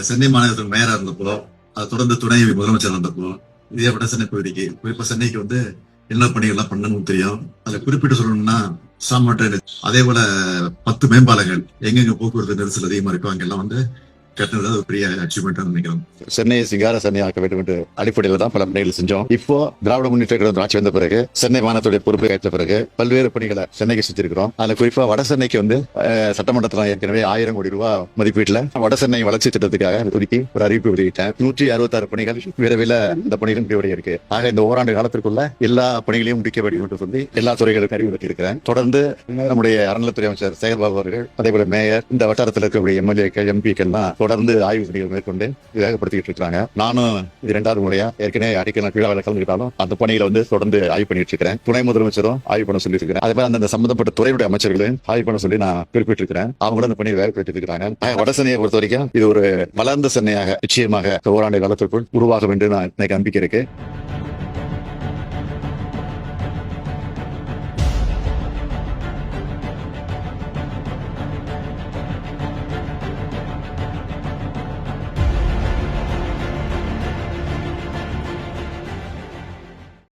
சென்னை மாநகரத்தின் மேயரா இருந்தப்போ, அதை தொடர்ந்து துணை முதலமைச்சர் இருந்தப்போ, இதே வட சென்னை பகுதிக்கு குறிப்பா சென்னைக்கு வந்து என்ன பணிகள்லாம் பண்ணணும்னு தெரியும். அதுல குறிப்பிட்டு சொல்லணும்னா சாமா ட்ரைனேஜ், அதே போல 10 மேம்பாலங்கள் எங்கெங்க போக்குவரத்து நெரிசல் அதிகமா இருக்கோ அங்கெல்லாம் வந்து கட்டினது ஒரு பெரிய அச்சீவ்மெண்ட் நினைக்கிறோம். சென்னையை சிங்கார சென்னை ஆக்க வேண்டும் என்ற அடிப்படையில் தான் பல பணிகள் செஞ்சோம். இப்போ திராவிட முன்னேற்ற கழகம் ஆட்சி வந்த பிறகு சென்னை மாநகரத்துடைய பொறுப்பை ஏற்ற பிறகு பல்வேறு பணிகளை சென்னைக்கு செஞ்சிருக்கிறோம். அதுல குறிப்பா வட சென்னைக்கு வந்து சட்டமன்றத்தில் ஏற்கனவே 1000 கோடி ரூபாய் மதிப்பீட்டுல வட சென்னை வளர்ச்சி திட்டத்துக்காக ஒதுக்கி ஒரு அறிவிப்பு வெளியிட்டேன். 166 பணிகள் விரைவில் இந்த பணிகளும் முடிவடைய இருக்கு. ஆக இந்த ஓராண்டு காலத்திற்குள்ள எல்லா பணிகளையும் முடிக்க வேண்டும் என்று சொல்லி எல்லா துறைகளுக்கும் அறிவுறுத்தி இருக்கிறேன். தொடர்ந்து நம்முடைய அறநிலைத்துறை அமைச்சர் சேகர்பாபு அவர்கள், அதே போல மேயர், இந்த வட்டாரத்தில் இருக்கக்கூடிய எம்எல்ஏக்கள், எம்பிக்கள் தொடர்ந்து ஆய்வு பணிகள் மேற்கொண்டு வேகப்படுத்திட்டு இருக்காங்க. நானும் இது 2வது முறையா ஏற்கனவே அடிக்கல விழாவில் கலந்துக்கிட்டாலும் அந்த பணிகளை வந்து தொடர்ந்து ஆய்வு பண்ணிட்டு இருக்கிறேன். துணை முதலமைச்சரும் ஆய்வு பண்ண சொல்லி இருக்கிறேன். அதே மாதிரி அந்த சம்பந்தப்பட்ட துறையுடைய அமைச்சர்களையும் ஆய்வு பண்ண சொல்லி நான் குறிப்பிட்டு இருக்கிறேன். அவங்களும் அந்த பணியை வேகப்படுத்தி இருக்கிறாங்க. வட சென்னையை பொறுத்த வரைக்கும் இது ஒரு வளர்ந்த சென்னையாக நிச்சயமாக ஓராண்டு காலத்திற்குள் உருவாகும் என்று நான் நம்பிக்கை இருக்கு.